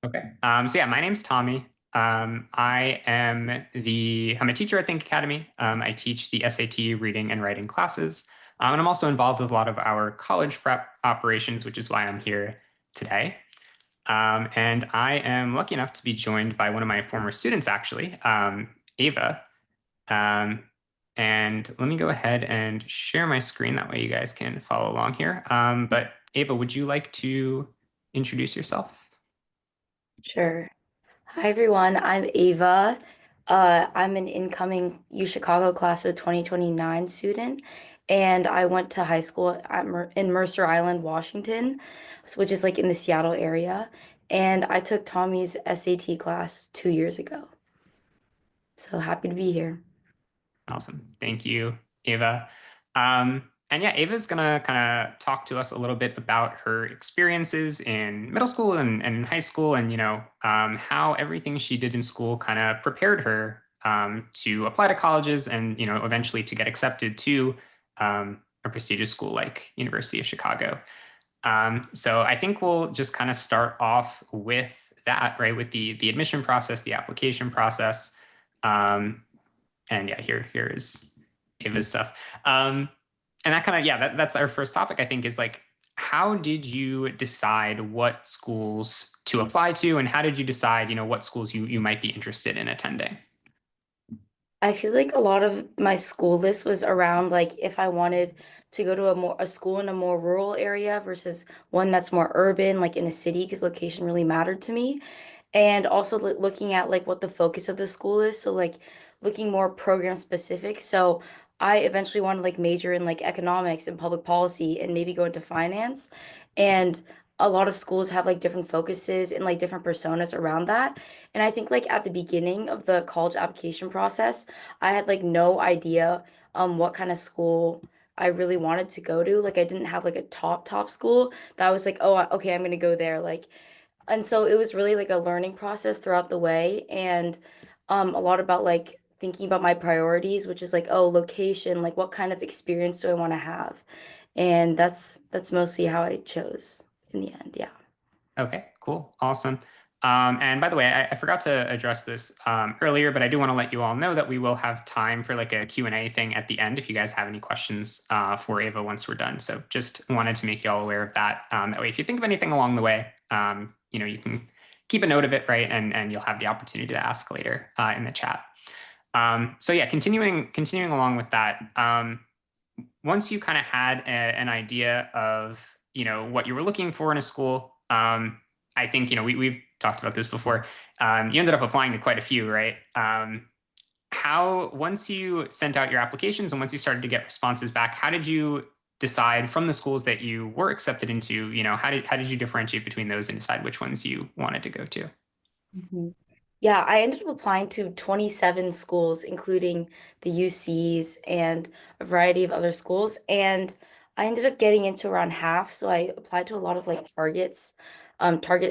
Okay. So yeah, my name's Tommy. I'm a teacher at Think Academy. I teach the SAT reading and writing classes. And I'm also involved with a lot of our college prep operations, which is why I'm here today. And I am lucky enough to be joined by one of my former students, actually, Ava. Um, and let me go ahead and share my screen. That way you guys can follow along here. But Ava, would you like to introduce yourself? Sure. Hi, everyone. I'm Ava. I'm an incoming U Chicago class of 2029 student, and I went to high school in Mercer Island, Washington, which is like in the Seattle area. And I took Tommy's SAT class 2 years ago. So happy to be here. Awesome. Thank you, Ava. And yeah, Ava's gonna kind of talk to us a little bit about her experiences in middle school and in high school, and how everything she did in school kind of prepared her to apply to colleges and eventually to get accepted to a prestigious school like University of Chicago. So I think we'll just kind of start off with that, right? With the admission process, the application process. Um, and yeah, here is Ava's stuff. And that kind of yeah, that's our first topic. I think is like, how did you decide what schools to apply to, and how did you decide what schools you might be interested in attending? I feel like a lot of my school list was around like if I wanted to go to a school in a more rural area versus one that's more urban, like in a city, because location really mattered to me. And also looking at like what the focus of the school is. So like looking more program specific. So I eventually want to like major in like economics and public policy and maybe go into finance. And a lot of schools have like different focuses and like different personas around that. And I think like at the beginning of the college application process, I had like no idea what kind of school I really wanted to go to. Like I didn't have like a top school that I was like, oh, okay, I'm gonna go there. Like and so it was really like a learning process throughout the way and a lot about like thinking about my priorities, which is like, oh, location, like what kind of experience do I want to have? And that's mostly how I chose in the end. Yeah. Okay, cool, awesome. And by the way, I forgot to address this earlier, but I do want to let you all know that we will have time for like a Q&A thing at the end if you guys have any questions for Ava once we're done. So just wanted to make you all aware of that. That way, if you think of anything along the way, you can keep a note of it, right? And you'll have the opportunity to ask later in the chat. So yeah, continuing along with that. Once you kind of had an idea of what you were looking for in a school, I think we've talked about this before. You ended up applying to quite a few, right? How once you sent out your applications and once you started to get responses back, how did you decide from the schools that you were accepted into? How did you differentiate between those and decide which ones you wanted to go to? Mhm. Yeah, I ended up applying to 27 schools, including the UCs and a variety of other schools. And I ended up getting into around half. So I applied to a lot of like target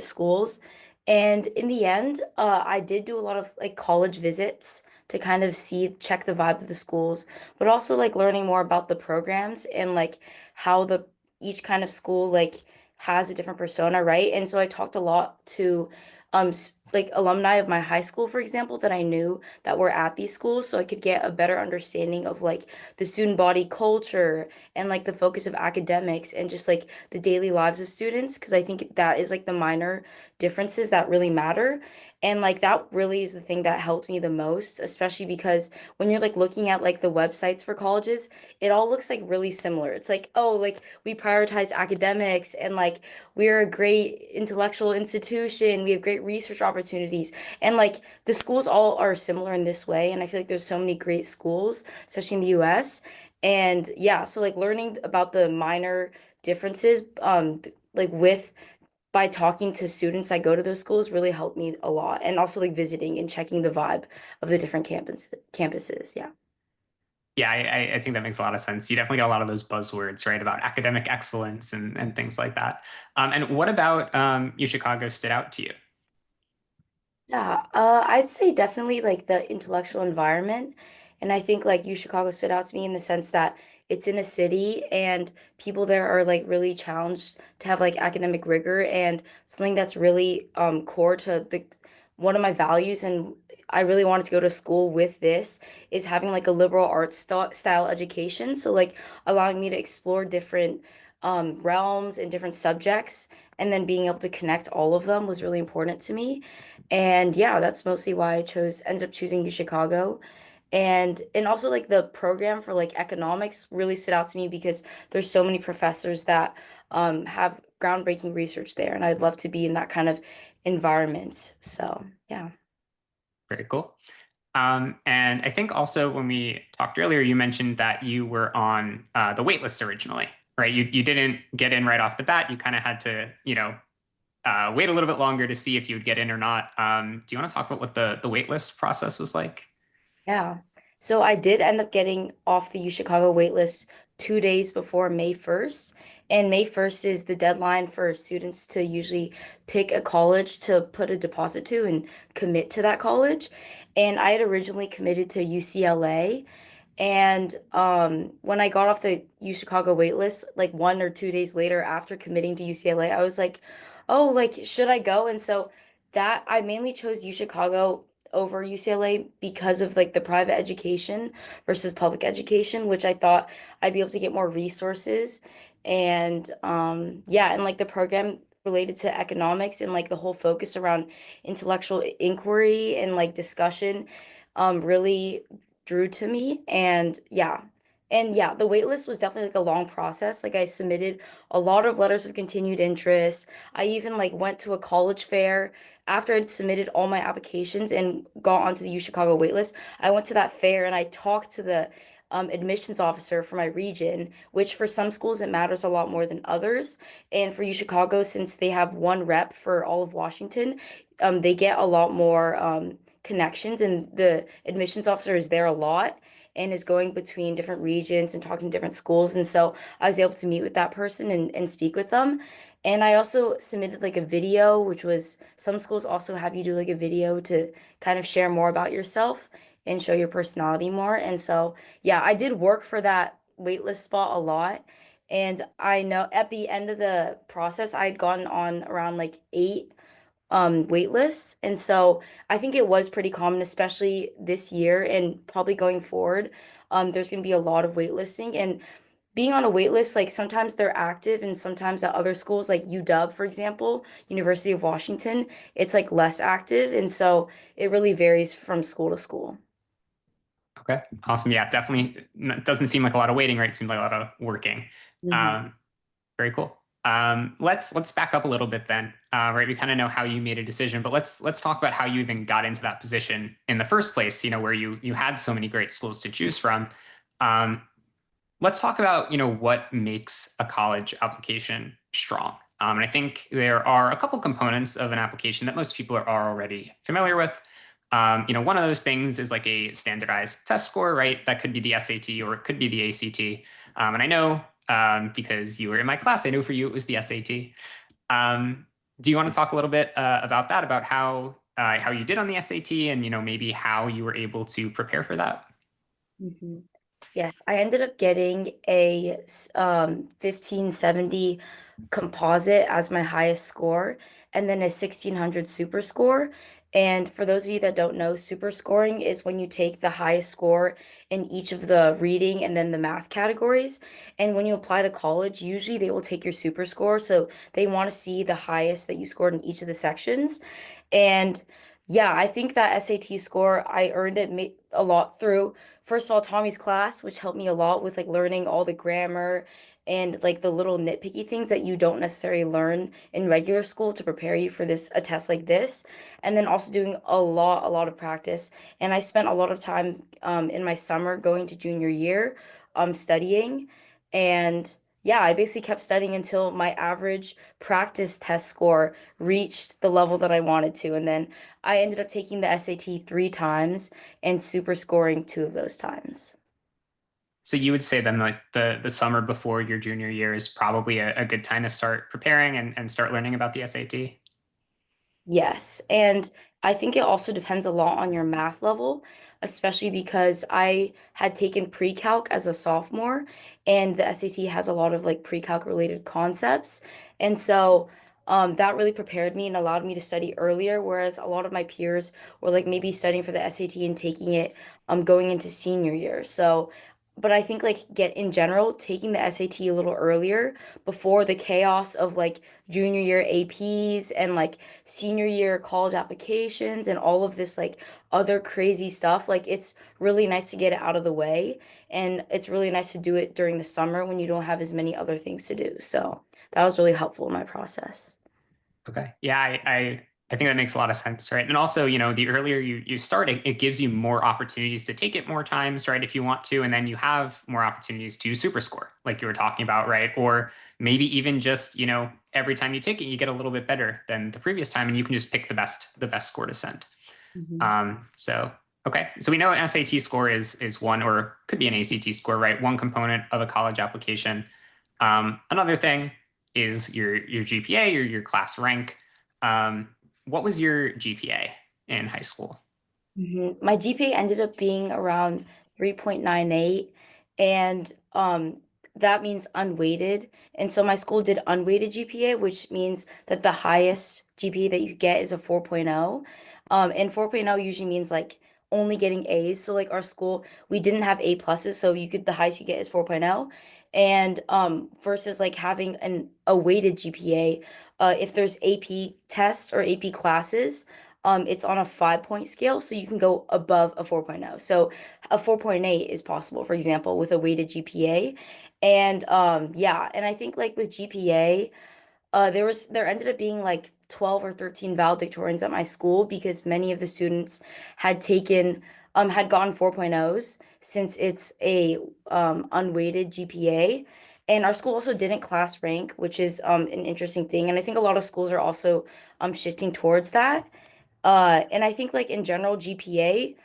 schools. And in the end, I did do a lot of like college visits to kind of check the vibe of the schools, but also like learning more about the programs and like how each kind of school like has a different persona, right? And so I talked a lot to like alumni of my high school, for example, that I knew that were at these schools, so I could get a better understanding of like the student body culture and like the focus of academics and just like the daily lives of students, because I think that is like the minor differences that really matter. And like that really is the thing that helped me the most, especially because when you're like looking at like the websites for colleges, it all looks like really similar. It's like, oh, like we prioritize academics and like we're a great intellectual institution. We have great research opportunities. And like the schools all are similar in this way. And I feel like there's so many great schools, especially in the US. And yeah, so like learning about the minor differences, like with by talking to students that go to those schools really helped me a lot. And also like visiting and checking the vibe of the different campuses. Yeah. Yeah, I think that makes a lot of sense. You definitely got a lot of those buzzwords, right, about academic excellence and things like that. And what about U Chicago stood out to you? Yeah, I'd say definitely like the intellectual environment. And I think like U Chicago stood out to me in the sense that it's in a city and people there are like really challenged to have like academic rigor, and something that's really core to the one of my values, and I really wanted to go to school with this, is having like a liberal arts style education. So like allowing me to explore different realms and different subjects, and then being able to connect all of them was really important to me. And yeah, that's mostly why I ended up choosing U Chicago. And also like the program for like economics really stood out to me because there's so many professors that have groundbreaking research there, and I'd love to be in that kind of environment. So yeah. Very cool. And I think also when we talked earlier, you mentioned that you were on the wait list originally, right? You didn't get in right off the bat. You kind of had to, wait a little bit longer to see if you would get in or not. Do you want to talk about what the wait list process was like? Yeah. So I did end up getting off the U Chicago waitlist 2 days before May 1st. And May 1st is the deadline for students to usually pick a college to put a deposit to and commit to that college. And I had originally committed to UCLA. And when I got off the U Chicago wait list, like 1 or 2 days later after committing to UCLA, I was like, oh, like, should I go? And so that I mainly chose U Chicago over UCLA because of like the private education versus public education, which I thought I'd be able to get more resources. And yeah, and like the program related to economics and like the whole focus around intellectual inquiry and like discussion really drew to me. And yeah, the wait list was definitely like a long process. Like I submitted a lot of letters of continued interest. I even like went to a college fair after I'd submitted all my applications and got onto the U Chicago wait list. I went to that fair and I talked to the admissions officer for my region, which for some schools it matters a lot more than others. And for U Chicago, since they have one rep for all of Washington, they get a lot more connections, and the admissions officer is there a lot and is going between different regions and talking to different schools. And so I was able to meet with that person and speak with them. And I also submitted like a video, which was some schools also have you do like a video to kind of share more about yourself and show your personality more. And so, yeah, I did work for that waitlist spot a lot. And I know at the end of the process, I had gotten on around like eight wait lists. And so I think it was pretty common, especially this year and probably going forward. There's going to be a lot of waitlisting, and being on a wait list, like sometimes they're active and sometimes at other schools like UW, for example, University of Washington, it's like less active. And so it really varies from school to school. Okay, awesome. Yeah, definitely. It doesn't seem like a lot of waiting, right? It seems like a lot of working. Hmm. Um, Very cool. Let's back up a little bit then. Right, we kind of know how you made a decision, but let's talk about how you even got into that position in the first place. Where you had so many great schools to choose from. Um, let's talk about what makes a college application strong. And I think there are a couple components of an application that most people are already familiar with. One of those things is like a standardized test score, right? That could be the SAT or it could be the ACT. And I know because you were in my class, I know for you it was the SAT. Um, do you want to talk a little bit about that, about how you did on the SAT, and maybe how you were able to prepare for that? Hmm. Yes, I ended up getting a 1570 composite as my highest score, and then a 1600 super score. And for those of you that don't know, super scoring is when you take the highest score in each of the reading and then the math categories. And when you apply to college, usually they will take your super score. So they want to see the highest that you scored in each of the sections. And yeah, I think that SAT score, I earned it a lot through, first of all, Tommy's class, which helped me a lot with like learning all the grammar and like the little nitpicky things that you don't necessarily learn in regular school to prepare you for a test like this. And then also doing a lot of practice. And I spent a lot of time in my summer going to junior year studying. And yeah, I basically kept studying until my average practice test score reached the level that I wanted to. And then I ended up taking the SAT 3 times and super scoring 2 of those times. So you would say then like the summer before your junior year is probably a good time to start preparing and start learning about the SAT? Yes. And I think it also depends a lot on your math level, especially because I had taken pre-calc as a sophomore, and the SAT has a lot of like pre-calc related concepts. And so that really prepared me and allowed me to study earlier, whereas a lot of my peers were like maybe studying for the SAT and taking it going into senior year. So, but I think like get in general, taking the SAT a little earlier before the chaos of like junior year APs and like senior year college applications and all of this like other crazy stuff. Like it's really nice to get it out of the way. And it's really nice to do it during the summer when you don't have as many other things to do. So that was really helpful in my process. Okay. Yeah, I think that makes a lot of sense, right? And also, the earlier you start, it gives you more opportunities to take it more times, right? If you want to, and then you have more opportunities to super score, like you were talking about, right? Or maybe even just, every time you take it, you get a little bit better than the previous time, and you can just pick the best score to send. Mhm. So okay, so we know an SAT score is one, or could be an ACT score, right? One component of a college application. Another thing is your GPA, your class rank. Um, what was your GPA in high school? My GPA ended up being around 3.98, and that means unweighted. And so my school did unweighted GPA, which means that the highest GPA that you could get is a 4.0. And 4.0 usually means like only getting A's. So like our school, we didn't have A pluses, so you could the highest you get is 4.0. And versus like having a weighted GPA, if there's AP tests or AP classes, it's on a 5 point scale, so you can go above a 4.0. So a 4.8 is possible, for example, with a weighted GPA. And yeah, and I think like with GPA, there ended up being like 12 or 13 valedictorians at my school because many of the students had gotten 4.0s since it's a unweighted GPA. And our school also didn't class rank, which is an interesting thing. And I think a lot of schools are also shifting towards that. And I think like in general GPA,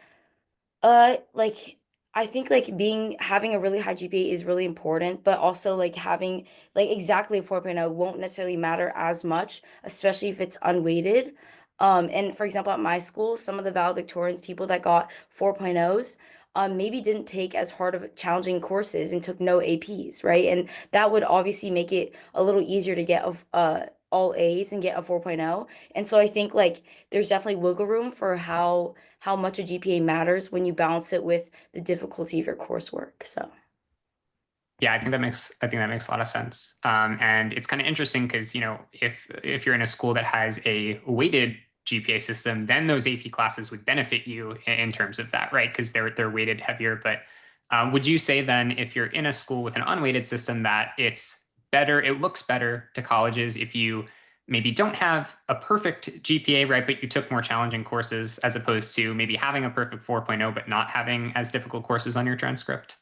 like I think like being having a really high GPA is really important, but also like having like exactly a 4.0 won't necessarily matter as much, especially if it's unweighted. And for example, at my school, some of the valedictorians, people that got 4.0s, maybe didn't take as hard of challenging courses and took no APs, right? And that would obviously make it a little easier to get all A's and get a 4.0. And so I think like there's definitely wiggle room for how much a GPA matters when you balance it with the difficulty of your coursework. So, Yeah, I think that makes a lot of sense. And it's kind of interesting because if you're in a school that has a weighted GPA system, then those AP classes would benefit you in terms of that, right? Because they're weighted heavier. But would you say then, if you're in a school with an unweighted system, that it looks better to colleges if you maybe don't have a perfect GPA, right? But you took more challenging courses as opposed to maybe having a perfect 4.0, but not having as difficult courses on your transcript?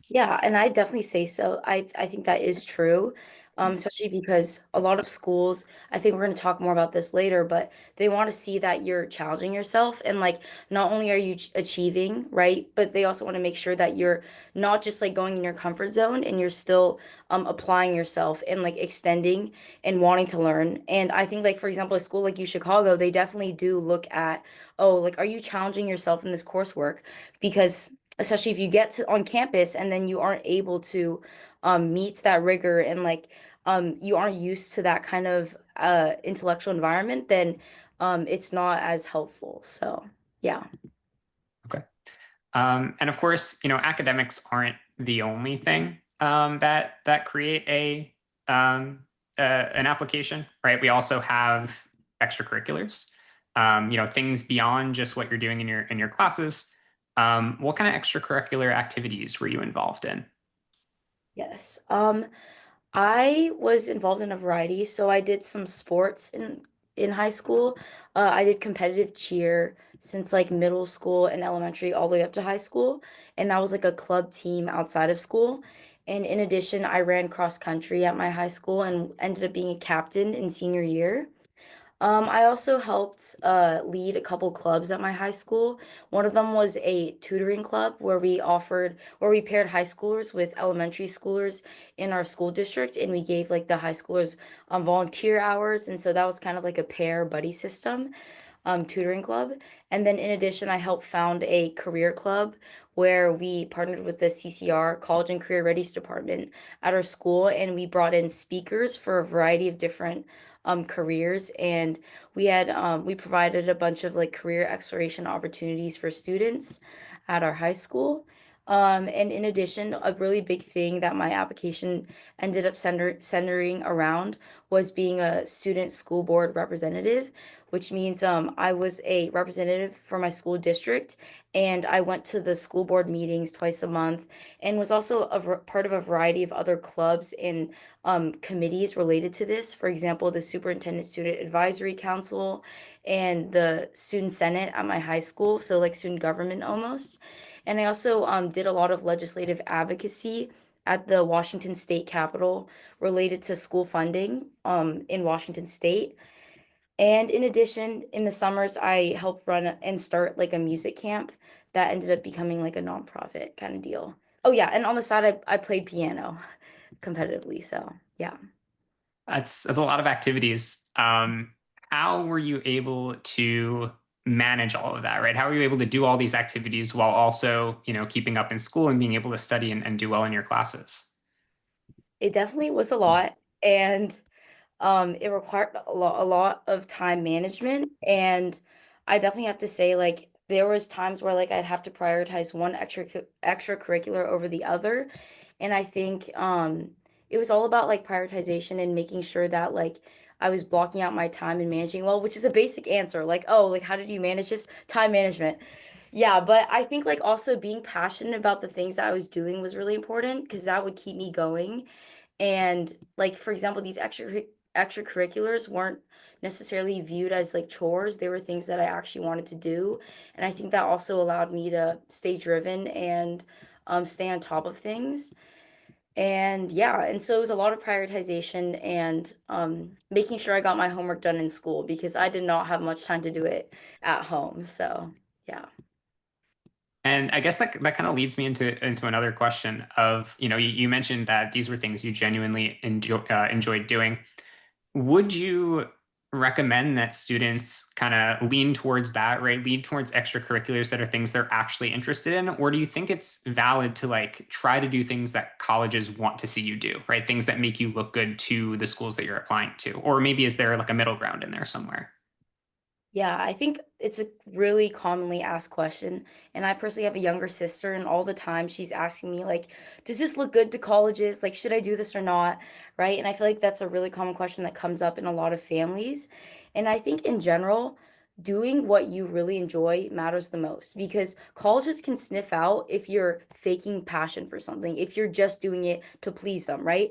yeah, and I definitely say so. I think that is true, especially because a lot of schools, I think we're going to talk more about this later, but they want to see that you're challenging yourself and like not only are you achieving, right, but they also want to make sure that you're not just like going in your comfort zone and you're still applying yourself and like extending and wanting to learn. And I think like for example, a school like U Chicago, they definitely do look at, oh, like are you challenging yourself in this coursework? Because especially if you get to on campus and then you aren't able to meet that rigor and like you aren't used to that kind of intellectual environment, then it's not as helpful. So yeah. Okay. And of course, academics aren't the only thing that create an application, right? We also have extracurriculars, things beyond just what you're doing in your classes. What kind of extracurricular activities were you involved in? Yes. I was involved in a variety. So I did some sports in high school. I did competitive cheer since like middle school and elementary all the way up to high school, and that was like a club team outside of school. And in addition, I ran cross country at my high school and ended up being a captain in senior year. I also helped lead a couple clubs at my high school. One of them was a tutoring club where we paired high schoolers with elementary schoolers in our school district, and we gave like the high schoolers volunteer hours, and so that was kind of like a pair buddy system. tutoring club. And then in addition, I helped found a career club where we partnered with the CCR, College and Career Readiness Department at our school, and we brought in speakers for a variety of different careers. And we provided a bunch of like career exploration opportunities for students at our high school. And in addition, a really big thing that my application ended up centering around was being a student school board representative, which means I was a representative for my school district, and I went to the school board meetings twice a month, and was also part of a variety of other clubs and committees related to this. For example, the Superintendent Student Advisory Council and the Student Senate at my high school, so like student government almost. And I also did a lot of legislative advocacy at the Washington State Capitol related to school funding in Washington State. And in addition, in the summers, I helped run and start like a music camp that ended up becoming like a nonprofit kind of deal. Oh yeah, and on the side, I played piano competitively. So yeah. That's a lot of activities. How were you able to manage all of that, right? How were you able to do all these activities while also, keeping up in school and being able to study and do well in your classes? It definitely was a lot, and it required a lot of time management. And I definitely have to say, like, there was times where like I'd have to prioritize one extracurricular over the other. And I think it was all about like prioritization and making sure that like I was blocking out my time and managing well, which is a basic answer. Like, oh, like how did you manage this? Time management. Yeah, but I think like also being passionate about the things that I was doing was really important because that would keep me going. And like for example, these extracurriculars weren't necessarily viewed as like chores. They were things that I actually wanted to do. And I think that also allowed me to stay driven and stay on top of things. And yeah, and so it was a lot of prioritization and making sure I got my homework done in school because I did not have much time to do it at home. So yeah. And I guess that kind of leads me into another question of, you mentioned that these were things you genuinely enjoyed doing. Would you recommend that students kind of lean towards that, right? Lean towards extracurriculars that are things they're actually interested in? Or do you think it's valid to like try to do things that colleges want to see you do, right? Things that make you look good to the schools that you're applying to? Or maybe is there like a middle ground in there somewhere? Yeah, I think it's a really commonly asked question. And I personally have a younger sister, and all the time she's asking me, like, does this look good to colleges? Like, should I do this or not? Right. And I feel like that's a really common question that comes up in a lot of families. And I think in general, doing what you really enjoy matters the most because colleges can sniff out if you're faking passion for something, if you're just doing it to please them, right?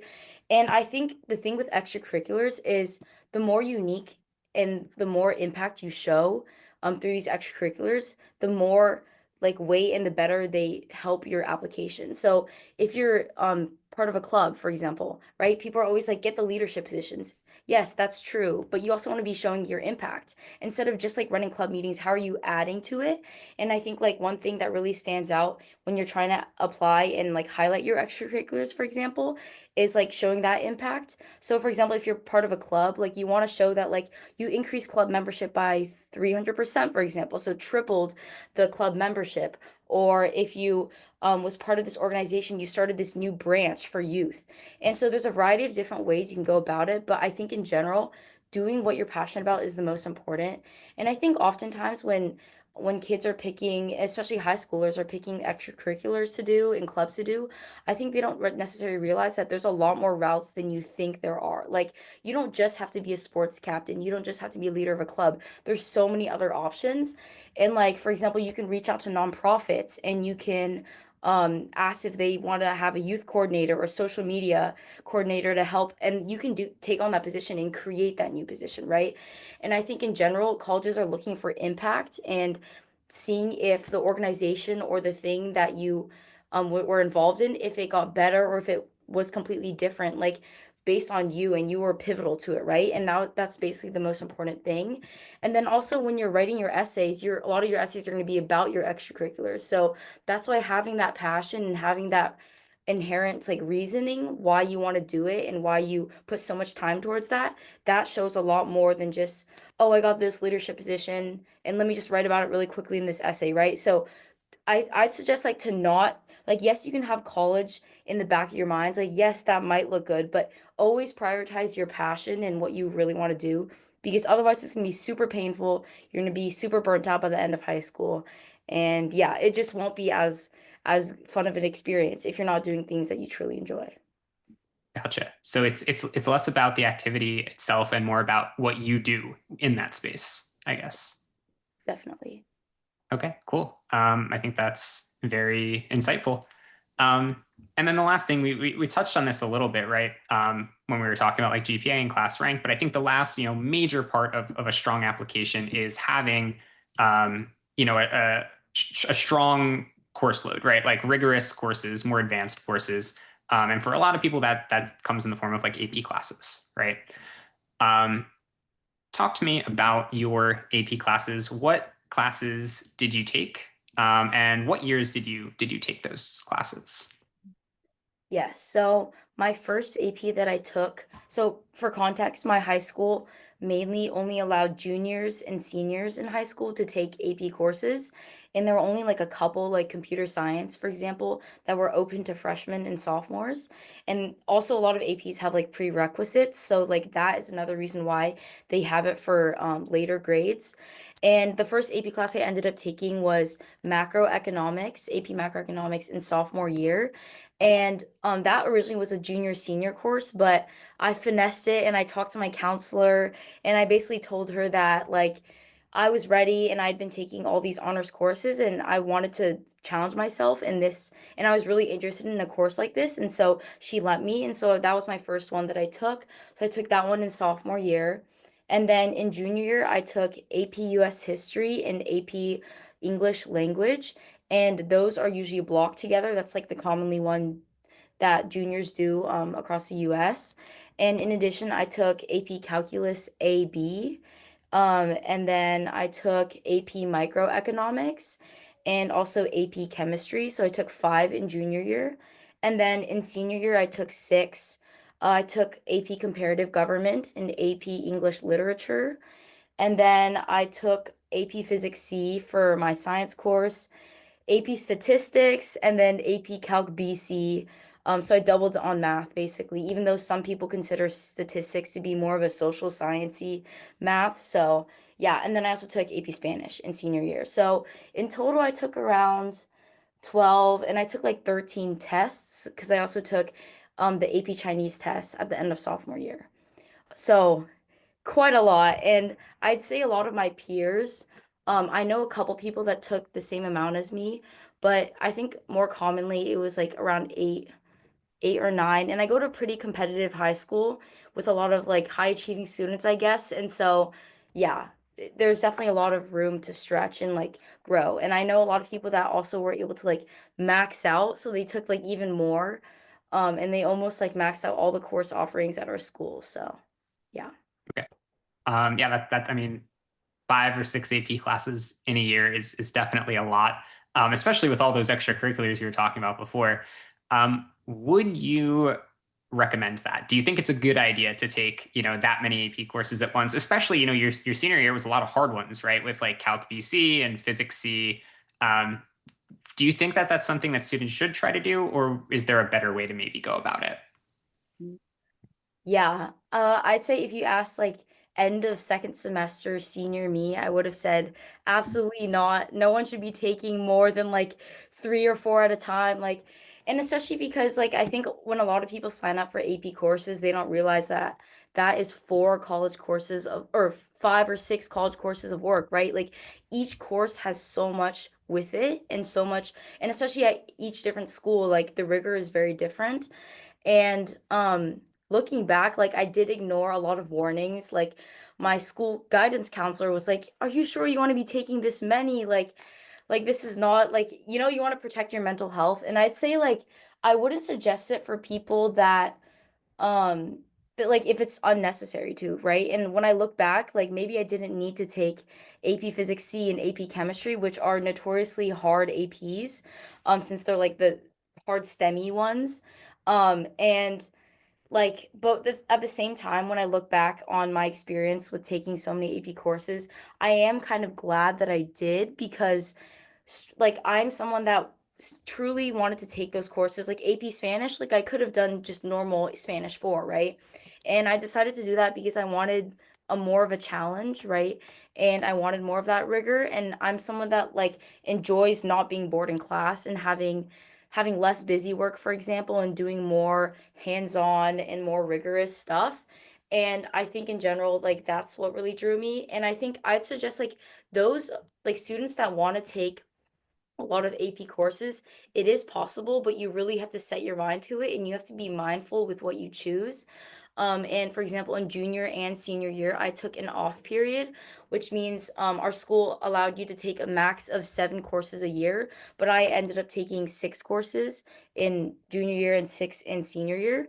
And I think the thing with extracurriculars is the more unique and the more impact you show through these extracurriculars, the more like weight and the better they help your application. So if you're part of a club, for example, right? People are always like, get the leadership positions. Yes, that's true, but you also want to be showing your impact. Instead of just like running club meetings, how are you adding to it? And I think like one thing that really stands out when you're trying to apply and like highlight your extracurriculars, for example, is like showing that impact. So for example, if you're part of a club, like you want to show that like you increased club membership by 300%, for example, so tripled the club membership. Or if you was part of this organization, you started this new branch for youth. And so there's a variety of different ways you can go about it. But I think in general, doing what you're passionate about is the most important. And I think oftentimes when kids are picking, especially high schoolers are picking extracurriculars to do and clubs to do, I think they don't necessarily realize that there's a lot more routes than you think there are. Like, you don't just have to be a sports captain, you don't just have to be a leader of a club. There's so many other options. And, like, for example, you can reach out to nonprofits and you can ask if they want to have a youth coordinator or social media coordinator to help, and you can do take on that position and create that new position, right? And I think in general, colleges are looking for impact and seeing if the organization or the thing that you were involved in, if it got better or if it was completely different, like based on you and you were pivotal to it, right? And now that's basically the most important thing. And then also when you're writing your essays, a lot of your essays are going to be about your extracurriculars. So that's why having that passion and having that inherent like reasoning why you want to do it and why you put so much time towards that, that shows a lot more than just, oh, I got this leadership position and let me just write about it really quickly in this essay, right? So I'd suggest like to not like yes, you can have college in the back of your minds. Like yes, that might look good, but always prioritize your passion and what you really want to do because otherwise it's gonna be super painful. You're gonna be super burnt out by the end of high school. And yeah, it just won't be as fun of an experience if you're not doing things that you truly enjoy. Gotcha. So it's less about the activity itself and more about what you do in that space, I guess. Definitely. Okay, cool. I think that's very insightful. Um, and then the last thing we touched on this a little bit, right? When we were talking about like GPA and class rank, but I think the last major part of a strong application is having a strong course load, right? Like rigorous courses, more advanced courses, and for a lot of people that comes in the form of like AP classes, right? Um, Talk to me about your AP classes. What classes did you take? And what years did you take those classes? Yes. So my first AP that I took, so for context, my high school mainly only allowed juniors and seniors in high school to take AP courses. And there were only like a couple, like computer science, for example, that were open to freshmen and sophomores. And also a lot of APs have like prerequisites. So like that is another reason why they have it for later grades. And the first AP class I ended up taking was macroeconomics, AP macroeconomics in sophomore year. And that originally was a junior senior course, but I finessed it and I talked to my counselor and I basically told her that like I was ready and I'd been taking all these honors courses and I wanted to challenge myself in this and I was really interested in a course like this. And so she let me. And so that was my first one that I took. So I took that one in sophomore year. And then in junior year, I took AP US History and AP English Language. And those are usually blocked together. That's like the commonly one that juniors do across the US. And in addition, I took AP Calculus AB, and then I took AP Microeconomics and also AP Chemistry. So I took five in junior year. And then in senior year, I took six. I took AP Comparative Government and AP English Literature. And then I took AP Physics C for my science course. AP Statistics, and then AP Calc BC. So I doubled on math basically, even though some people consider statistics to be more of a social sciencey math. So yeah, and then I also took AP Spanish in senior year. So in total, I took around 12, and I took like 13 tests because I also took the AP Chinese test at the end of sophomore year. So quite a lot. And I'd say a lot of my peers, I know a couple people that took the same amount as me, but I think more commonly it was like around eight or nine. And I go to a pretty competitive high school with a lot of like high achieving students, I guess. And so, yeah, there's definitely a lot of room to stretch and like grow. And I know a lot of people that also were able to like max out. So they took like even more. And they almost like maxed out all the course offerings at our school. So, yeah. Okay. Yeah, I mean, 5 or 6 AP classes in a year is definitely a lot, especially with all those extracurriculars you were talking about before. Would you recommend that? Do you think it's a good idea to take, that many AP courses at once? Especially, your senior year was a lot of hard ones, right? With like Calc BC and Physics C. Um, do you think that that's something that students should try to do, or is there a better way to maybe go about it? Yeah, I'd say if you asked like end of second semester senior me, I would have said absolutely not. No one should be taking more than like three or four at a time. Like, and especially because like I think when a lot of people sign up for AP courses, they don't realize that that is four college courses of or five or six college courses of work, right? Like each course has so much with it and so much, and especially at each different school, like the rigor is very different. And looking back, like I did ignore a lot of warnings. Like my school guidance counselor was like, "Are you sure you want to be taking this many? Like this is not like, you want to protect your mental health." And I'd say like I wouldn't suggest it for people um that like if it's unnecessary to, right? And when I look back, like maybe I didn't need to take AP Physics C and AP Chemistry, which are notoriously hard APs, since they're like the hard STEMmy ones. And like, but at the same time, when I look back on my experience with taking so many AP courses, I am kind of glad that I did because like I'm someone that truly wanted to take those courses like AP Spanish. Like I could have done just normal Spanish 4, right? And I decided to do that because I wanted a more of a challenge, right? And I wanted more of that rigor, and I'm someone that like enjoys not being bored in class and having less busy work, for example, and doing more hands-on and more rigorous stuff. And I think in general, like that's what really drew me. And I think I'd suggest like those like students that want to take a lot of AP courses, it is possible, but you really have to set your mind to it and you have to be mindful with what you choose. And for example, in junior and senior year, I took an off period, which means our school allowed you to take a max of 7 courses a year, but I ended up taking 6 courses in junior year and 6 in senior year.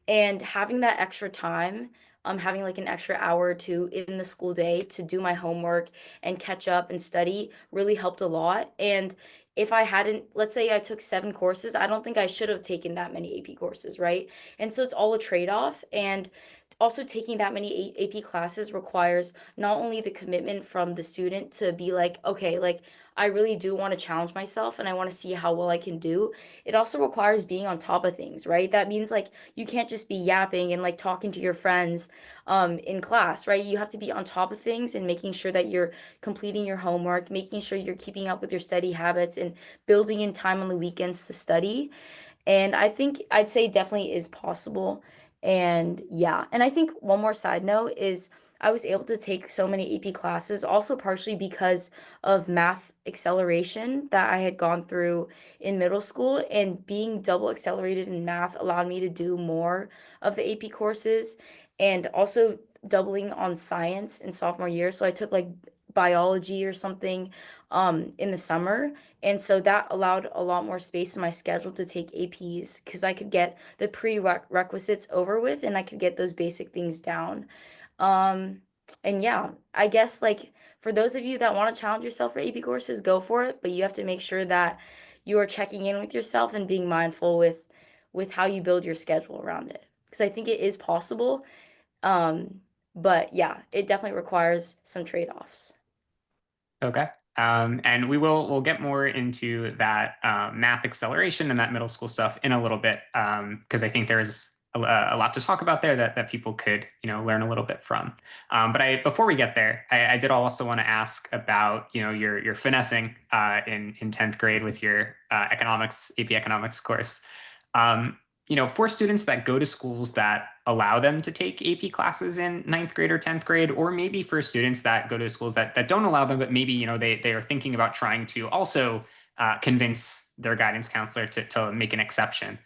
And having that extra time, having like an extra hour or two in the school day to do my homework and catch up and study really helped a lot. And if I hadn't, let's say I took 7 courses, I don't think I should have taken that many AP courses, right? And so it's all a trade-off. And also taking that many AP classes requires not only the commitment from the student to be like, okay, like I really do want to challenge myself and I want to see how well I can do. It also requires being on top of things, right? That means like you can't just be yapping and like talking to your friends in class, right? You have to be on top of things and making sure that you're completing your homework, making sure you're keeping up with your study habits and building in time on the weekends to study. And I think I'd say definitely is possible. And yeah, and I think one more side note is I was able to take so many AP classes also partially because of math acceleration that I had gone through in middle school, and being double accelerated in math allowed me to do more of the AP courses and also doubling on science in sophomore year. So I took like biology or something in the summer, and so that allowed a lot more space in my schedule to take APs because I could get the prerequisites over with and I could get those basic things down. Um, and yeah, I guess like for those of you that want to challenge yourself for AP courses, go for it, but you have to make sure that you are checking in with yourself and being mindful with how you build your schedule around it. Because I think it is possible. Um, but yeah, it definitely requires some trade-offs. Okay. And we'll get more into that math acceleration and that middle school stuff in a little bit, because I think there's a lot to talk about there that people could learn a little bit from. But before we get there, I did also want to ask about your finessing in 10th grade with your economics AP economics course. Um, for students that go to schools that allow them to take AP classes in 9th grade or 10th grade, or maybe for students that go to schools that don't allow them, but maybe, they are thinking about trying to also convince their guidance counselor to make an exception.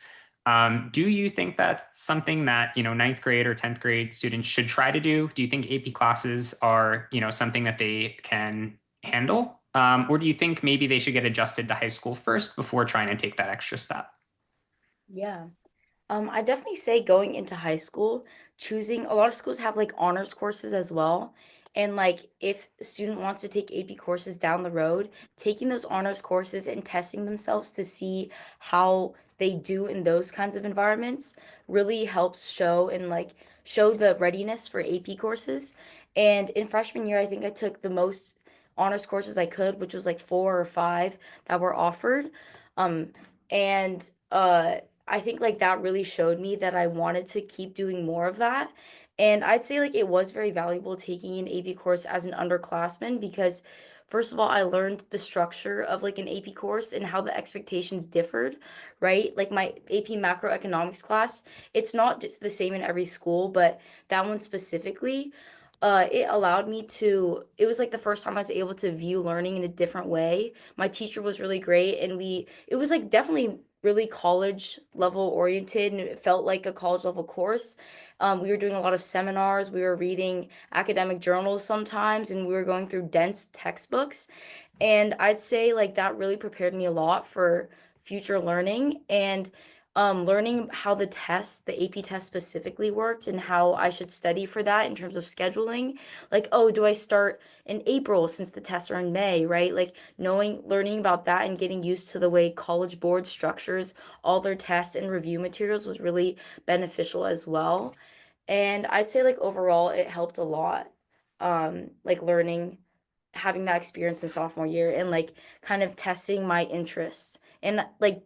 Do you think that's something that, 9th grade or 10th grade students should try to do? Do you think AP classes are, something that they can handle? Or do you think maybe they should get adjusted to high school first before trying to take that extra step? Yeah. I definitely say going into high school, choosing a lot of schools have like honors courses as well. And like if a student wants to take AP courses down the road, taking those honors courses and testing themselves to see how they do in those kinds of environments really helps show the readiness for AP courses. And in freshman year, I think I took the most honors courses I could, which was like 4 or 5 that were offered. Um, and I think like that really showed me that I wanted to keep doing more of that. And I'd say like it was very valuable taking an AP course as an underclassman because first of all, I learned the structure of like an AP course and how the expectations differed, right? Like my AP macroeconomics class, it's not just the same in every school, but that one specifically, it allowed me to, it was like the first time I was able to view learning in a different way. My teacher was really great and it was like definitely really college level oriented and it felt like a college level course. We were doing a lot of seminars, we were reading academic journals sometimes, and we were going through dense textbooks. And I'd say like that really prepared me a lot for future learning. And learning how the AP test specifically worked and how I should study for that in terms of scheduling. Like, oh, do I start in April since the tests are in May, right? Like learning about that and getting used to the way College Board structures all their tests and review materials was really beneficial as well. And I'd say like overall it helped a lot. Like learning, having that experience in sophomore year and like kind of testing my interests. And like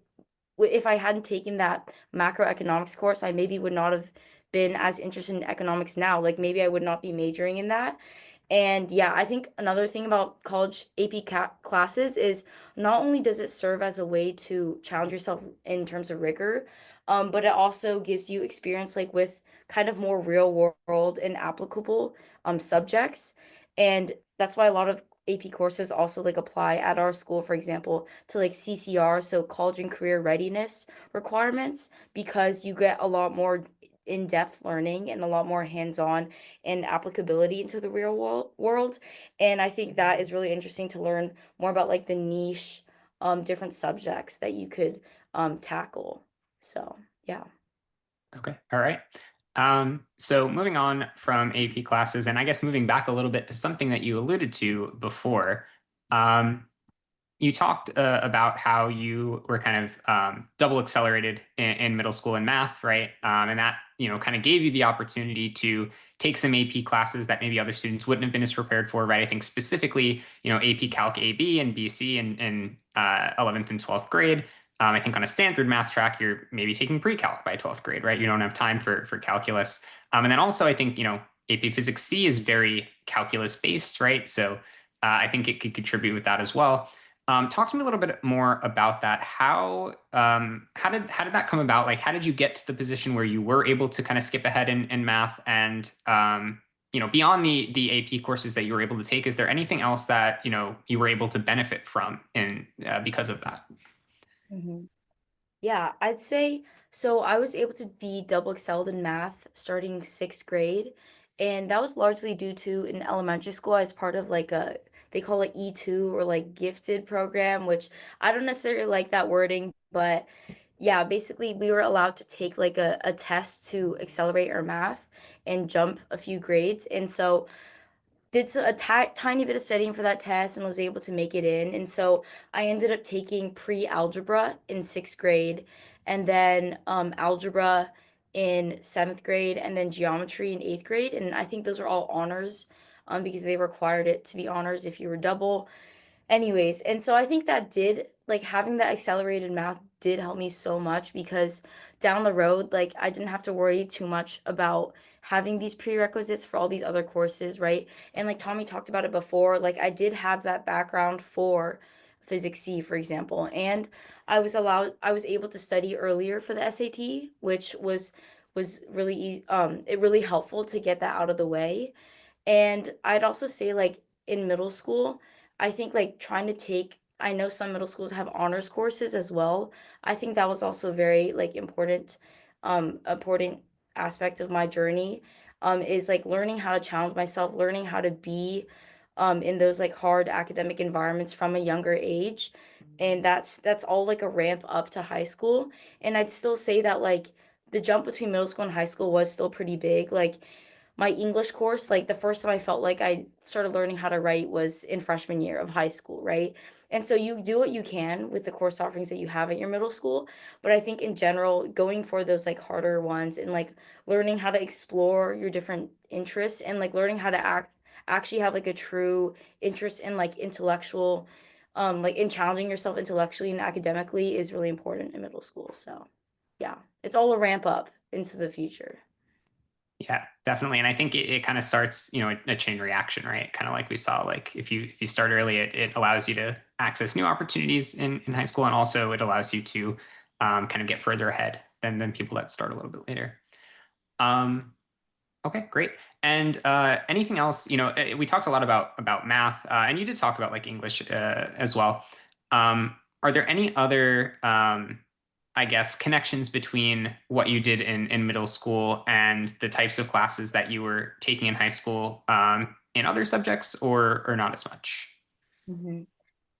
if I hadn't taken that macroeconomics course, I maybe would not have been as interested in economics now. Like maybe I would not be majoring in that. And yeah, I think another thing about college classes is not only does it serve as a way to challenge yourself in terms of rigor, but it also gives you experience like with kind of more real world and applicable subjects. And that's why a lot of AP courses also like apply at our school, for example, to like CCR, so college and career readiness requirements, because you get a lot more in-depth learning and a lot more hands-on and applicability into the real world. And I think that is really interesting to learn more about like the niche, different subjects that you could tackle. So, yeah. Okay. All right. So moving on from AP classes, and I guess moving back a little bit to something that you alluded to before, um, you talked about how you were kind of double accelerated in middle school in math, right? And that kind of gave you the opportunity to take some AP classes that maybe other students wouldn't have been as prepared for, right? I think specifically, AP Calc AB and BC in 11th and 12th grade. I think on a standard math track, you're maybe taking pre-calc by 12th grade, right? You don't have time for calculus. And then also, I think AP Physics C is very calculus based, right? So I think it could contribute with that as well. Talk to me a little bit more about that. How did that come about? Like, how did you get to the position where you were able to kind of skip ahead in math and beyond the AP courses that you were able to take? Is there anything else that you were able to benefit from in because of that? Mhm. Yeah, I'd say so. I was able to be double excelled in math starting sixth grade, and that was largely due to in elementary school as part of like they call it E2 or like gifted program, which I don't necessarily like that wording, but yeah, basically we were allowed to take like a test to accelerate our math and jump a few grades. And so did a tiny bit of studying for that test and was able to make it in. And so I ended up taking pre-algebra in sixth grade, and then algebra in seventh grade, and then geometry in eighth grade. And I think those are all honors, because they required it to be honors if you were double. Anyways, and so I think that did like having that accelerated math did help me so much because down the road, like I didn't have to worry too much about having these prerequisites for all these other courses, right? And like Tommy talked about it before, like I did have that background for physics C, for example, and I was able to study earlier for the SAT, which was really it really helpful to get that out of the way. And I'd also say like in middle school, I think like trying to take I know some middle schools have honors courses as well. I think that was also very like important aspect of my journey, is like learning how to challenge myself, learning how to be in those like hard academic environments from a younger age. And that's all like a ramp up to high school. And I'd still say that like the jump between middle school and high school was still pretty big. Like my English course, like the first time I felt like I started learning how to write was in freshman year of high school, right? And so you do what you can with the course offerings that you have at your middle school. But I think in general, going for those like harder ones and like learning how to explore your different interests and like learning how to actually have like a true interest in like intellectual, like in challenging yourself intellectually and academically is really important in middle school. So yeah, it's all a ramp up into the future. Yeah, definitely. And I think it kind of starts, a chain reaction, right? Kind of like we saw, like if you start early, it allows you to access new opportunities in high school. And also it allows you to kind of get further ahead than people that start a little bit later. Um, okay, great. And anything else, we talked a lot about math, and you did talk about like English as well. Are there any other I guess, connections between what you did in middle school and the types of classes that you were taking in high school in other subjects, or not as much? Mhm.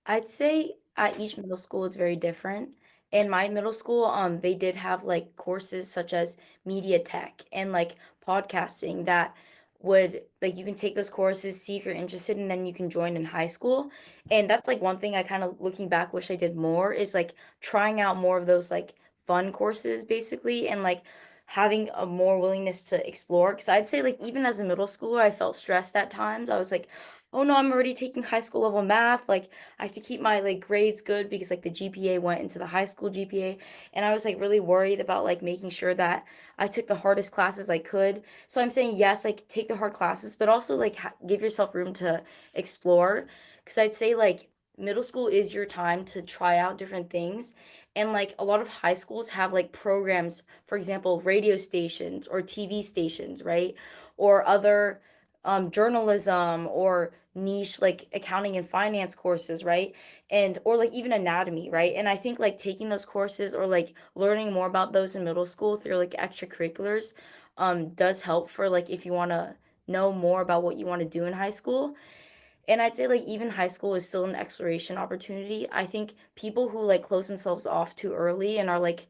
I'd say at each middle school it's very different. In my middle school, they did have like courses such as media tech and like podcasting that would like you can take those courses, see if you're interested, and then you can join in high school. And that's like one thing I kind of looking back wish I did more is like trying out more of those like fun courses basically and like having a more willingness to explore. Because I'd say like even as a middle schooler, I felt stressed at times. I was like, oh no, I'm already taking high school level math. Like I have to keep my like grades good because like the GPA went into the high school GPA. And I was like really worried about like making sure that I took the hardest classes I could. So I'm saying yes, like take the hard classes, but also like give yourself room to explore. Because I'd say like middle school is your time to try out different things. And like a lot of high schools have like programs, for example, radio stations or TV stations, right? Or other journalism or niche like accounting and finance courses, right? And or like even anatomy, right? And I think like taking those courses or like learning more about those in middle school through like extracurriculars does help for like if you want to know more about what you want to do in high school. And I'd say like even high school is still an exploration opportunity. I think people who like close themselves off too early and are like,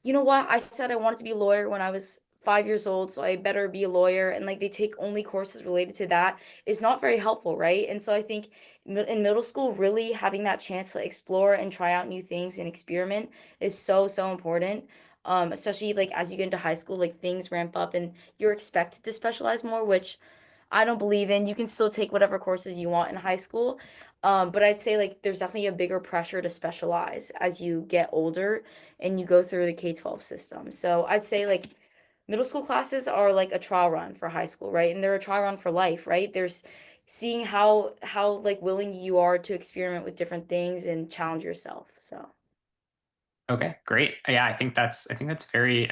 you know what? I said I wanted to be a lawyer when I was 5 years old, so I better be a lawyer. And like they take only courses related to that is not very helpful, right? And so I think in middle school, really having that chance to explore and try out new things and experiment is so, so important. Especially like as you get into high school, like things ramp up and you're expected to specialize more, which I don't believe in. You can still take whatever courses you want in high school. But I'd say like there's definitely a bigger pressure to specialize as you get older and you go through the K-12 system. So I'd say like middle school classes are like a trial run for high school, right? And they're a trial run for life, right? There's seeing how like willing you are to experiment with different things and challenge yourself. So, Okay, great. Yeah, I think that's very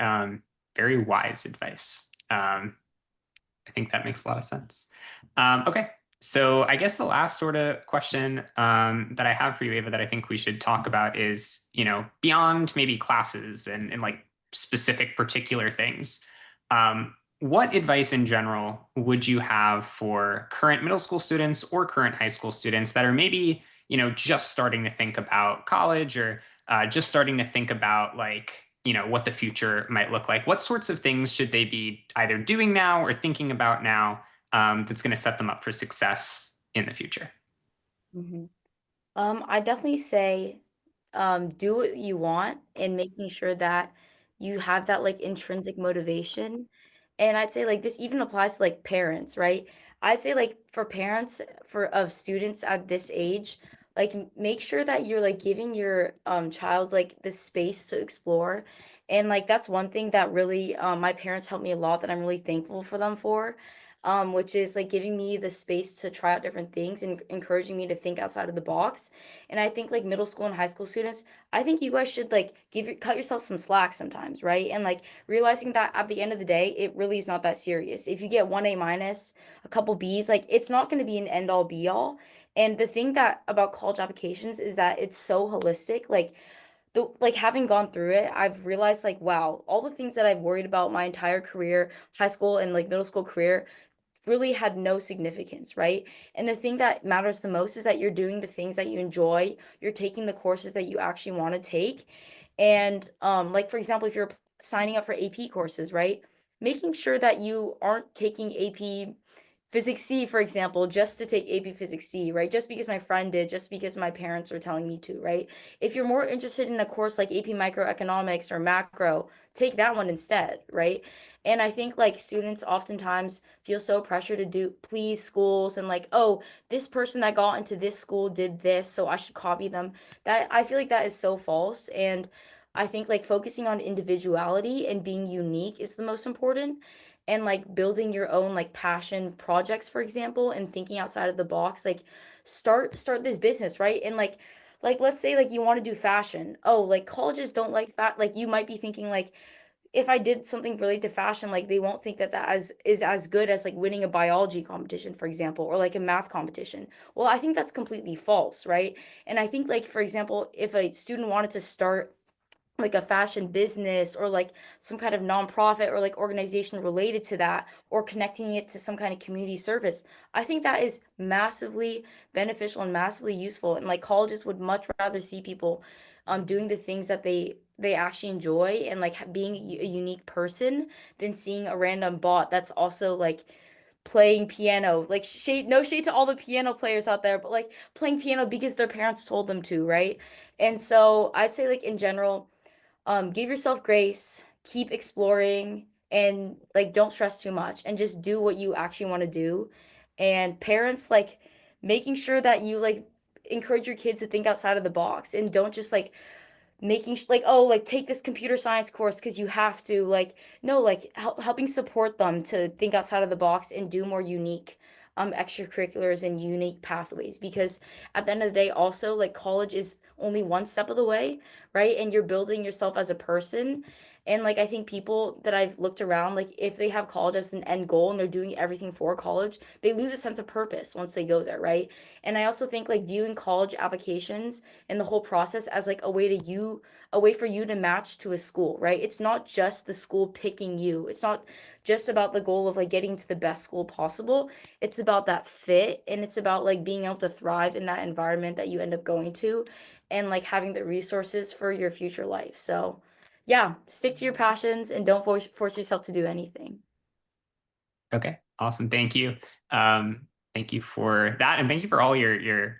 very wise advice. I think that makes a lot of sense. Okay, so I guess the last sort of question that I have for you, Ava, that I think we should talk about is, beyond maybe classes and like specific particular things. What advice in general would you have for current middle school students or current high school students that are maybe, just starting to think about college or just starting to think about like what the future might look like? What sorts of things should they be either doing now or thinking about now that's going to set them up for success in the future? mhm. I definitely say do what you want and making sure that you have that like intrinsic motivation. And I'd say like this even applies to like parents, right? I'd say like for parents for of students at this age, like make sure that you're like giving your child like the space to explore. And like that's one thing that really my parents helped me a lot that I'm really thankful for them for. Which is like giving me the space to try out different things and encouraging me to think outside of the box. And I think like middle school and high school students, I think you guys should like cut yourself some slack sometimes, right? And like realizing that at the end of the day, it really is not that serious. If you get one A minus, a couple B's, like it's not going to be an end all be all. And the thing that about college applications is that it's so holistic. Like the like having gone through it, I've realized like wow, all the things that I've worried about my entire career, high school and like middle school career really had no significance, right? And the thing that matters the most is that you're doing the things that you enjoy, you're taking the courses that you actually want to take. And like for example, if you're signing up for AP courses, right? Making sure that you aren't taking AP Physics C, for example, just to take AP Physics C, right? Just because my friend did, just because my parents are telling me to, right? If you're more interested in a course like AP Microeconomics or Macro, take that one instead, right? And I think like students oftentimes feel so pressured to do please schools and like, oh, this person that got into this school did this, so I should copy them. That I feel like that is so false. And I think like focusing on individuality and being unique is the most important and like building your own like passion projects, for example, and thinking outside of the box, like start this business, right? And like let's say like you want to do fashion. Oh, like colleges don't like fat. Like you might be thinking like if I did something related to fashion, like they won't think that that as is as good as like winning a biology competition, for example, or like a math competition. Well, I think that's completely false, right? And I think like for example, if a student wanted to start like a fashion business or like some kind of nonprofit or like organization related to that or connecting it to some kind of community service. I think that is massively beneficial and massively useful. And like colleges would much rather see people doing the things that they actually enjoy and like being a unique person than seeing a random bot that's also like playing piano. Like shade, no shade to all the piano players out there, but like playing piano because their parents told them to, right? And so I'd say like in general, give yourself grace, keep exploring, and like don't stress too much and just do what you actually want to do. And parents, like making sure that you like encourage your kids to think outside of the box and don't just like like, oh, like take this computer science course because you have to, like, no, like helping support them to think outside of the box and do more unique extracurriculars and unique pathways, because at the end of the day also like college is only one step of the way, right? And you're building yourself as a person. And like I think people that I've looked around, like if they have college as an end goal and they're doing everything for college, they lose a sense of purpose once they go there, right? And I also think like viewing college applications and the whole process as like a way for you to match to a school, right? It's not just the school picking you. It's not just about the goal of like getting to the best school possible. It's about that fit, and it's about like being able to thrive in that environment that you end up going to and like having the resources for your future life. So, yeah, stick to your passions and don't force yourself to do anything. Okay, awesome. Thank you. Thank you for that, and thank you for all your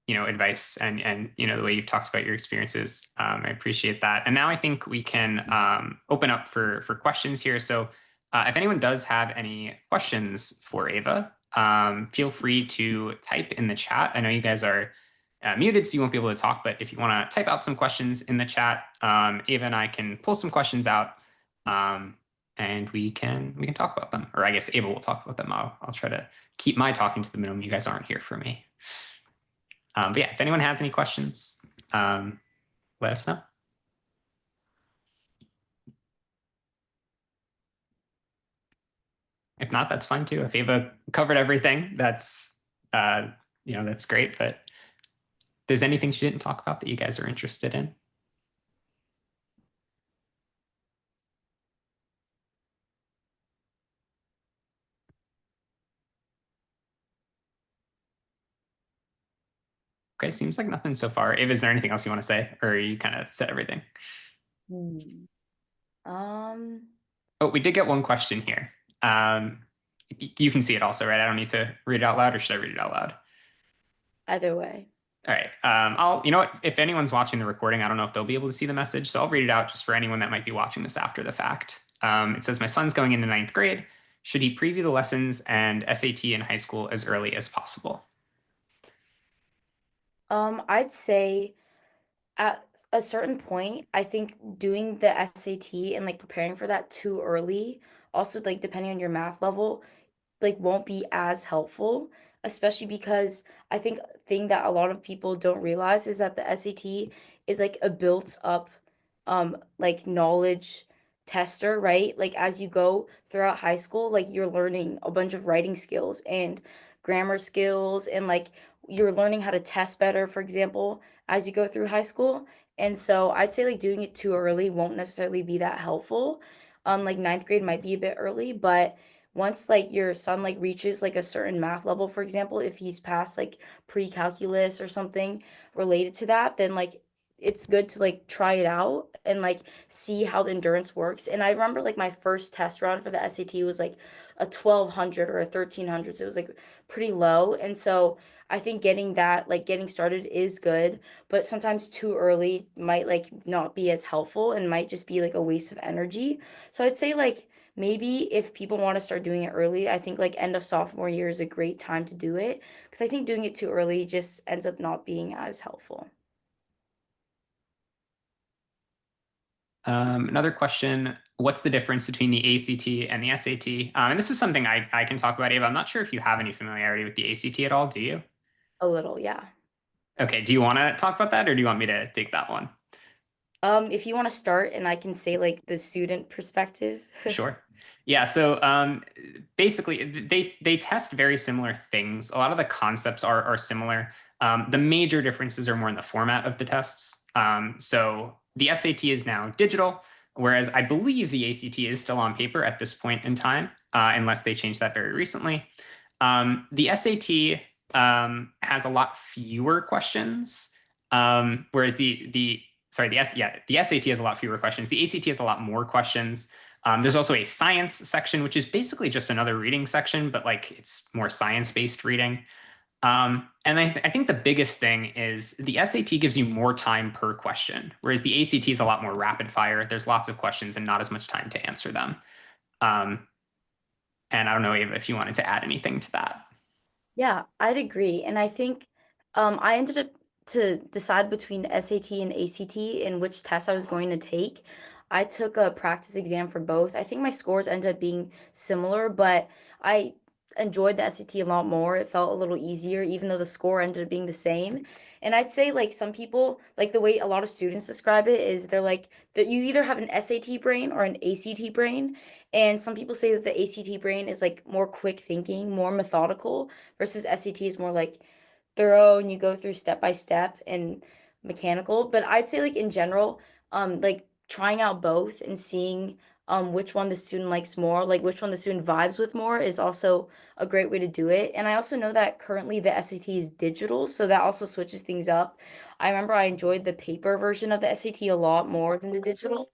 advice and the way you've talked about your experiences. I appreciate that. And now I think we can open up for questions here. So if anyone does have any questions for Ava, feel free to type in the chat. I know you guys are muted, so you won't be able to talk. But if you want to type out some questions in the chat, Ava and I can pull some questions out. And we can talk about them, or I guess Ava will talk about them. I'll try to keep my talking to the minimum. You guys aren't here for me. But yeah, if anyone has any questions, let us know. If not, that's fine too. If Ava covered everything, that's great. But if there's anything she didn't talk about that you guys are interested in. Okay, seems like nothing so far. Ava, is there anything else you want to say, or you kind of said everything? Hmm. Um, Oh, we did get one question here. You can see it also, right? I don't need to read it out loud, or should I read it out loud? Either way. All right. You know what? If anyone's watching the recording, I don't know if they'll be able to see the message, so I'll read it out just for anyone that might be watching this after the fact. It says, my son's going into ninth grade. Should he preview the lessons and SAT in high school as early as possible? I'd say at a certain point, I think doing the SAT and like preparing for that too early, also like depending on your math level, like won't be as helpful, especially because I think thing that a lot of people don't realize is that the SAT is like a built up like knowledge tester, right? Like as you go throughout high school, like you're learning a bunch of writing skills and grammar skills, and like you're learning how to test better, for example, as you go through high school. And so I'd say like doing it too early won't necessarily be that helpful. Like ninth grade might be a bit early, but once like your son like reaches like a certain math level, for example, if he's past like pre-calculus or something related to that, then like it's good to like try it out and like see how the endurance works. And I remember like my first test run for the SAT was like a 1200 or a 1300, so it was like pretty low. And so I think getting that like getting started is good, but sometimes too early might like not be as helpful and might just be like a waste of energy. So I'd say like maybe if people want to start doing it early, I think like end of sophomore year is a great time to do it, because I think doing it too early just ends up not being as helpful. Another question, what's the difference between the ACT and the SAT? And this is something I can talk about, Ava. I'm not sure if you have any familiarity with the ACT at all, do you? A little, yeah. Okay, do you want to talk about that, or do you want me to take that one? If you want to start and I can say like the student perspective. Sure. Yeah, so basically they test very similar things. A lot of the concepts are similar. The major differences are more in the format of the tests. So the SAT is now digital, whereas I believe the ACT is still on paper at this point in time, unless they changed that very recently. The SAT has a lot fewer questions, Whereas the SAT has a lot fewer questions. The ACT has a lot more questions. There's also a science section, which is basically just another reading section, but like it's more science-based reading. And I think the biggest thing is the SAT gives you more time per question, whereas the ACT is a lot more rapid fire. There's lots of questions and not as much time to answer them. Um, and I don't know, Ava, if you wanted to add anything to that. Yeah, I'd agree. And I think I ended up to decide between SAT and ACT and which test I was going to take. I took a practice exam for both. I think my scores ended up being similar, but I enjoyed the SAT a lot more. It felt a little easier, even though the score ended up being the same. And I'd say like some people, like the way a lot of students describe it is they're like that you either have an SAT brain or an ACT brain. And some people say that the ACT brain is like more quick thinking, more methodical versus SAT is more like thorough and you go through step by step and mechanical. But I'd say like in general, like trying out both and seeing which one the student likes more, like which one the student vibes with more is also a great way to do it. And I also know that currently the SAT is digital, so that also switches things up. I remember I enjoyed the paper version of the SAT a lot more than the digital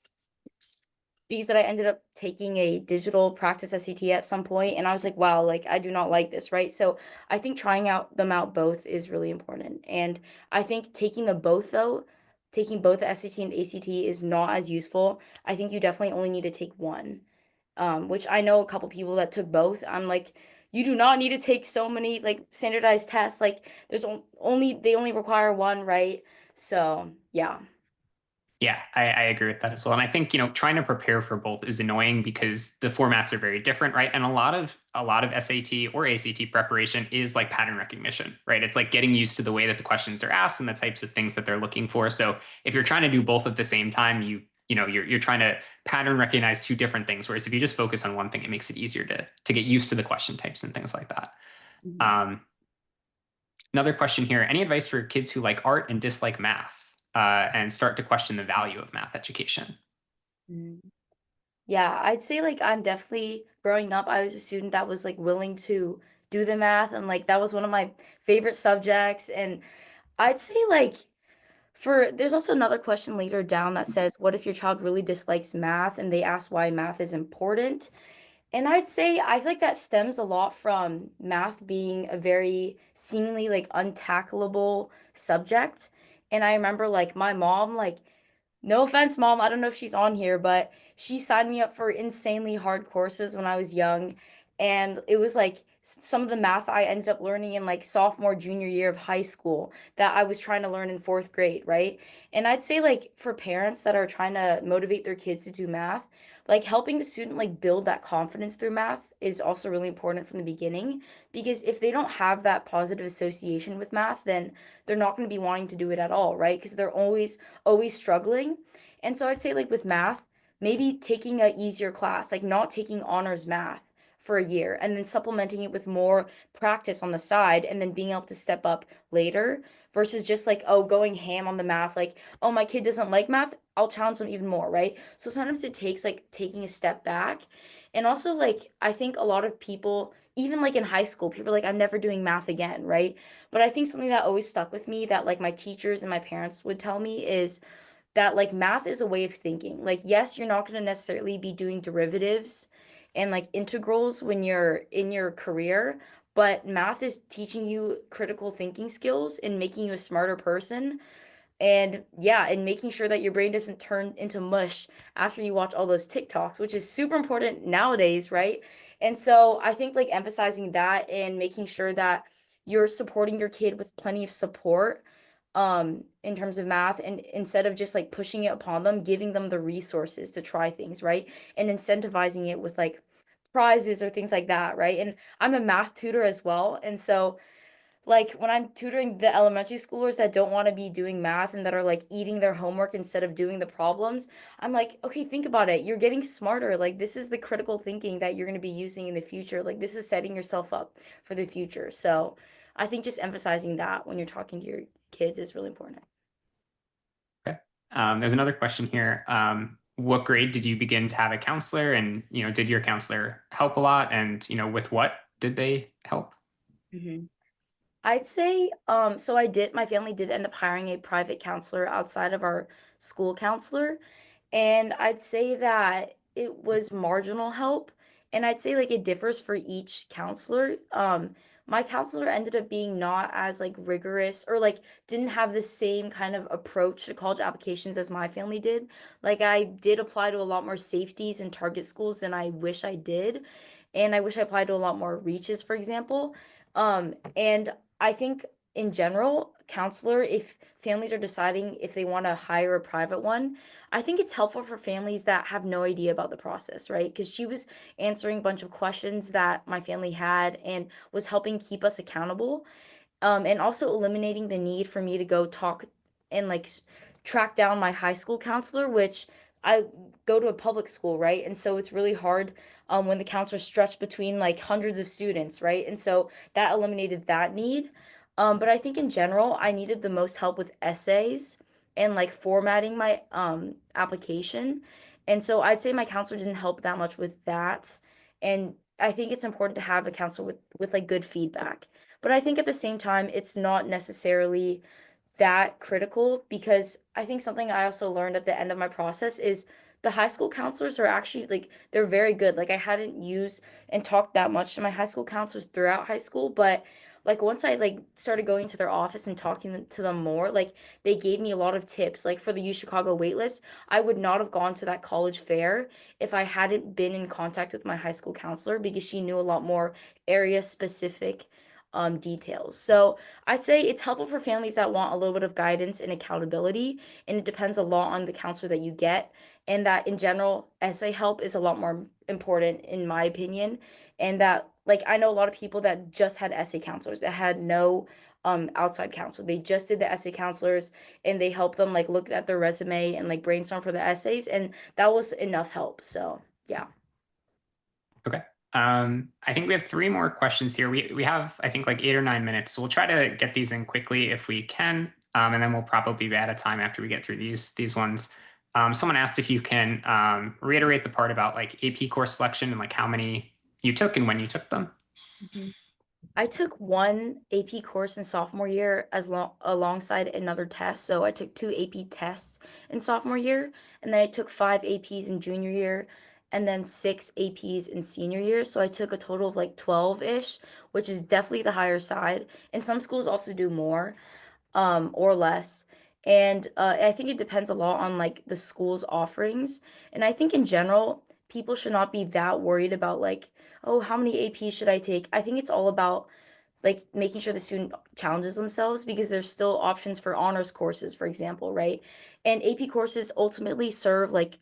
because that I ended up taking a digital practice SAT at some point and I was like, wow, like I do not like this, right? So I think trying out them out both is really important. And I think taking them both though, taking both the SAT and ACT is not as useful. I think you definitely only need to take one. Which I know a couple people that took both. I'm like, you do not need to take so many like standardized tests. Like there's only they only require one, right? So yeah. Yeah, I agree with that as well. And I think, trying to prepare for both is annoying because the formats are very different, right? And a lot of SAT or ACT preparation is like pattern recognition, right? It's like getting used to the way that the questions are asked and the types of things that they're looking for. So if you're trying to do both at the same time, you're trying to pattern recognize two different things. Whereas if you just focus on one thing, it makes it easier to get used to the question types and things like that. Mhm. Um, Another question here: any advice for kids who like art and dislike math, and start to question the value of math education? Mhm. Yeah, I'd say like I'm definitely growing up, I was a student that was like willing to do the math and like that was one of my favorite subjects. And I'd say like for there's also another question later down that says, what if your child really dislikes math and they ask why math is important? And I'd say I feel like that stems a lot from math being a very seemingly like untackleable subject. And I remember like my mom like no offense, mom. I don't know if she's on here, but she signed me up for insanely hard courses when I was young. And it was like some of the math I ended up learning in like sophomore, junior year of high school that I was trying to learn in fourth grade, right? And I'd say like for parents that are trying to motivate their kids to do math, like helping the student like build that confidence through math is also really important from the beginning because if they don't have that positive association with math, then they're not going to be wanting to do it at all, right? Because they're always struggling. And so I'd say like with math, maybe taking a easier class, like not taking honors math for a year and then supplementing it with more practice on the side and then being able to step up later versus just like, oh, going ham on the math, like, oh, my kid doesn't like math, I'll challenge them even more, right? So sometimes it takes like taking a step back. And also like I think a lot of people, even like in high school, people are like, I'm never doing math again, right? But I think something that always stuck with me that like my teachers and my parents would tell me is that like math is a way of thinking. Like, yes, you're not going to necessarily be doing derivatives and like integrals when you're in your career, but math is teaching you critical thinking skills and making you a smarter person and yeah, and making sure that your brain doesn't turn into mush after you watch all those TikToks, which is super important nowadays, right? And so I think like emphasizing that and making sure that you're supporting your kid with plenty of support in terms of math and instead of just like pushing it upon them, giving them the resources to try things, right? And incentivizing it with like prizes or things like that, right? And I'm a math tutor as well, and so like when I'm tutoring the elementary schoolers that don't want to be doing math and that are like eating their homework instead of doing the problems, I'm like, okay, think about it. You're getting smarter. Like this is the critical thinking that you're going to be using in the future. Like this is setting yourself up for the future. So I think just emphasizing that when you're talking to your kids is really important. Okay. There's another question here. What grade did you begin to have a counselor, and did your counselor help a lot? And with what did they help? Mhm. I'd say, so my family did end up hiring a private counselor outside of our school counselor. And I'd say that it was marginal help. And I'd say like it differs for each counselor. My counselor ended up being not as like rigorous or like didn't have the same kind of approach to college applications as my family did. Like I did apply to a lot more safeties and target schools than I wish I did. And I wish I applied to a lot more reaches, for example. And I think in general, counselor, if families are deciding if they want to hire a private one, I think it's helpful for families that have no idea about the process, right? Because she was answering a bunch of questions that my family had and was helping keep us accountable, and also eliminating the need for me to go talk and like track down my high school counselor, which I go to a public school, right? And so it's really hard when the counselor's stretched between like hundreds of students, right? And so that eliminated that need. But I think in general, I needed the most help with essays and like formatting my application. And so I'd say my counselor didn't help that much with that. And I think it's important to have a counselor with like good feedback. But I think at the same time, it's not necessarily that critical because I think something I also learned at the end of my process is the high school counselors are actually like they're very good. Like I hadn't used and talked that much to my high school counselors throughout high school, but like once I like started going to their office and talking to them more, like they gave me a lot of tips. Like for the U Chicago waitlist, I would not have gone to that college fair if I hadn't been in contact with my high school counselor because she knew a lot more area specific details. So I'd say it's helpful for families that want a little bit of guidance and accountability, and it depends a lot on the counselor that you get. And that in general, essay help is a lot more important in my opinion. And that like I know a lot of people that just had essay counselors that had no outside counsel. They just did the essay counselors and they helped them like look at their resume and like brainstorm for the essays, and that was enough help. So yeah. Okay. I think we have three more questions here. We have, I think, like 8 or 9 minutes. So we'll try to get these in quickly if we can. And then we'll probably be out of time after we get through these ones. Someone asked if you can reiterate the part about like AP course selection and like how many you took and when you took them. Mhm. I took one AP course in sophomore year as long alongside another test. So I took two AP tests in sophomore year, and then I took five APs in junior year, and then six APs in senior year. So I took a total of like 12-ish, which is definitely the higher side. And some schools also do more or less. And I think it depends a lot on like the school's offerings. And I think in general, people should not be that worried about like, oh, how many APs should I take? I think it's all about like making sure the student challenges themselves because there's still options for honors courses, for example, right? And AP courses ultimately serve like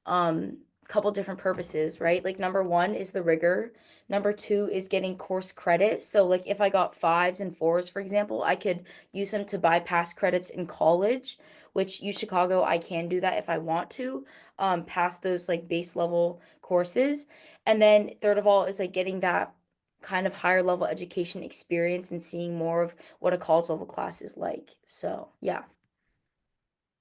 um couple different purposes, right? Like number one is the rigor. Number two is getting course credit. So like if I got fives and fours, for example, I could use them to bypass credits in college, which U Chicago, I can do that if I want to, pass those like base level courses. And then third of all is like getting that kind of higher level education experience and seeing more of what a college level class is like. So, yeah.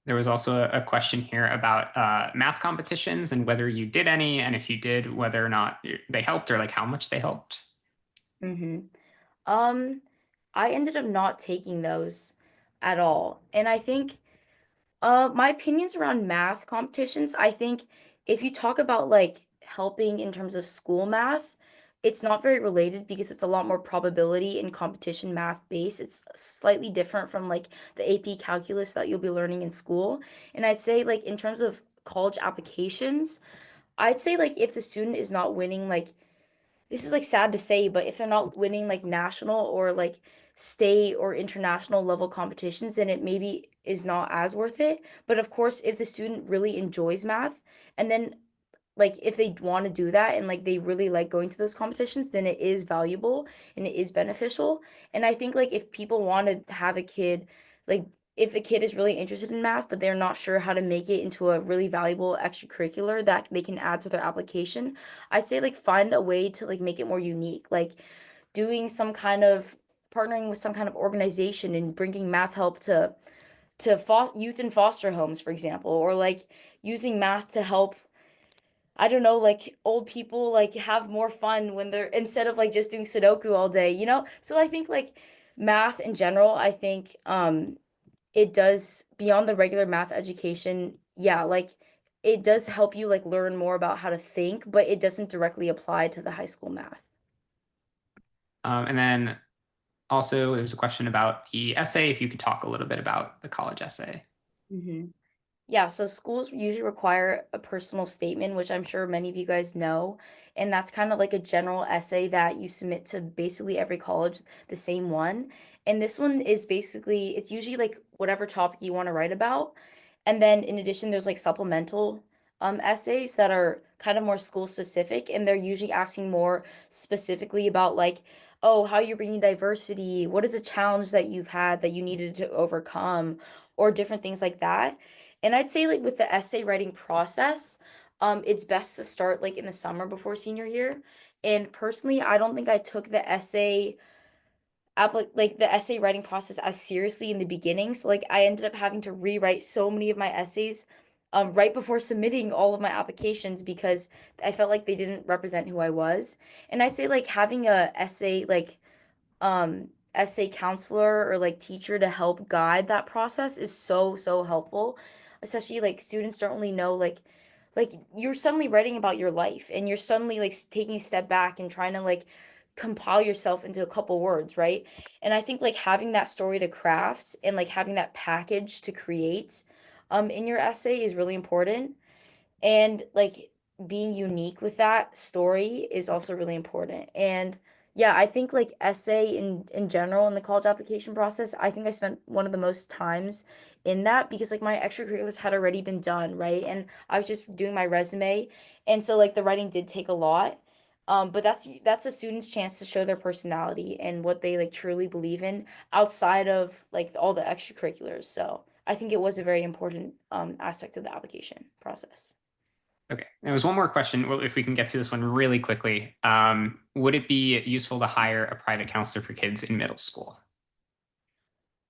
There was also a question here about math competitions and whether you did any, and if you did, whether or not they helped or like how much they helped. Mm-hmm. Um, I ended up not taking those at all. And I think my opinions around math competitions, I think if you talk about like helping in terms of school math, it's not very related because it's a lot more probability and competition math based. It's slightly different from like the AP calculus that you'll be learning in school. And I'd say like in terms of college applications, I'd say like if the student is not winning like this is like sad to say, but if they're not winning like national or like state or international level competitions, then it maybe is not as worth it. But of course, if the student really enjoys math and then like if they want to do that and like they really like going to those competitions, then it is valuable and it is beneficial. And I think like if people want to have a kid, like if a kid is really interested in math, but they're not sure how to make it into a really valuable extracurricular that they can add to their application, I'd say like find a way to like make it more unique, like doing some kind of partnering with some kind of organization and bringing math help to youth in foster homes, for example, or like using math to help I don't know, like old people like have more fun when they're instead of like just doing Sudoku all day, you know? So I think like math in general, I think it does beyond the regular math education, yeah, like it does help you like learn more about how to think, but it doesn't directly apply to the high school math. And then also, there was a question about the essay, if you could talk a little bit about the college essay. Mhm. Yeah, so schools usually require a personal statement, which I'm sure many of you guys know. And that's kind of like a general essay that you submit to basically every college, the same one. And this one is basically, it's usually like whatever topic you want to write about. And then in addition, there's like supplemental essays that are kind of more school specific. And they're usually asking more specifically about like, oh, how you're bringing diversity, what is a challenge that you've had that you needed to overcome, or different things like that. And I'd say like with the essay writing process, it's best to start like in the summer before senior year. And personally, I don't think I took the like the essay writing process as seriously in the beginning. So like I ended up having to rewrite so many of my essays right before submitting all of my applications because I felt like they didn't represent who I was. And I'd say like having a essay like essay counselor or like teacher to help guide that process is so helpful, especially like students don't really know like you're suddenly writing about your life and you're suddenly like taking a step back and trying to like compile yourself into a couple words, right? And I think like having that story to craft and like having that package to create in your essay is really important. And like being unique with that story is also really important. And yeah, I think like essay in general in the college application process, I think I spent one of the most times in that because like my extracurriculars had already been done, right? And I was just doing my resume. And so like the writing did take a lot. But that's a student's chance to show their personality and what they like truly believe in outside of like all the extracurriculars. So I think it was a very important aspect of the application process. Okay, there was one more question. Well, if we can get to this one really quickly, would it be useful to hire a private counselor for kids in middle school?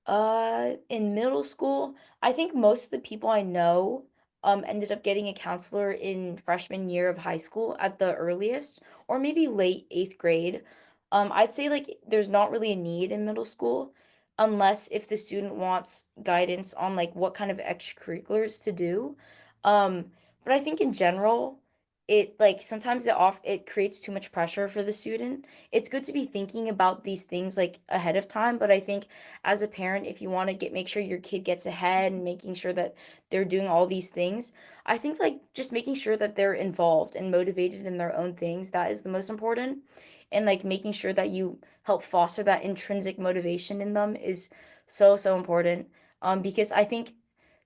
In middle school, I think most of the people I know ended up getting a counselor in freshman year of high school at the earliest, or maybe late eighth grade. I'd say like there's not really a need in middle school unless if the student wants guidance on like what kind of extracurriculars to do. Um, but I think in general, it like sometimes it creates too much pressure for the student. It's good to be thinking about these things like ahead of time, but I think as a parent, if you want to get make sure your kid gets ahead and making sure that they're doing all these things, I think like just making sure that they're involved and motivated in their own things, that is the most important. And like making sure that you help foster that intrinsic motivation in them is so important. Because I think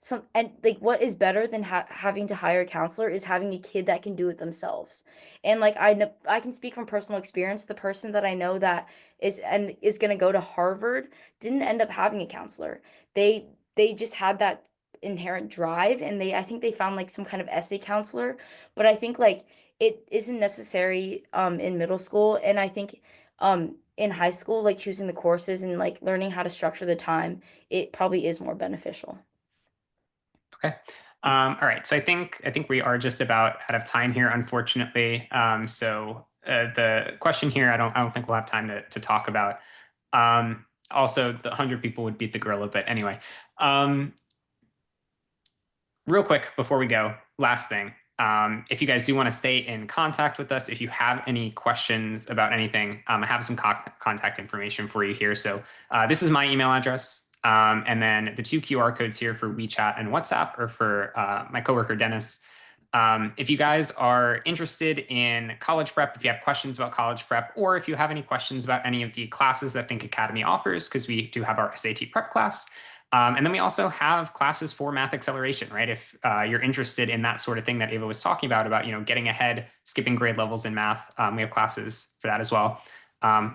some and like what is better than having to hire a counselor is having a kid that can do it themselves. And like I know I can speak from personal experience. The person that I know that is going to go to Harvard didn't end up having a counselor. They just had that inherent drive and they I think they found like some kind of essay counselor, but I think like it isn't necessary in middle school and I think in high school like choosing the courses and like learning how to structure the time, it probably is more beneficial. Okay. All right. So I think we are just about out of time here, unfortunately. The question here, I don't think we'll have time to talk about. Also, the 100 people would beat the gorilla, but anyway. Um, Real quick before we go, last thing. If you guys do want to stay in contact with us, if you have any questions about anything, I have some contact information for you here. So this is my email address. And then the two QR codes here for WeChat and WhatsApp are for my coworker, Dennis. If you guys are interested in college prep, if you have questions about college prep, or if you have any questions about any of the classes that Think Academy offers, because we do have our SAT prep class, and then we also have classes for math acceleration, right? If you're interested in that sort of thing that Ava was talking about getting ahead, skipping grade levels in math, we have classes for that as well.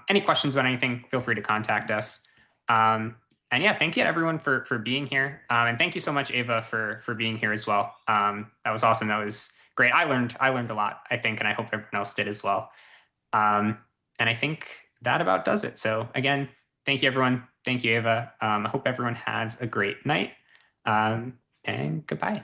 Any questions about anything, feel free to contact us. And yeah, thank you to everyone for being here. And thank you so much, Ava, for being here as well. That was awesome. That was great. I learned a lot, I think, and I hope everyone else did as well. Um, and I think that about does it. So again, thank you, everyone. Thank you, Ava. I hope everyone has a great night. And goodbye.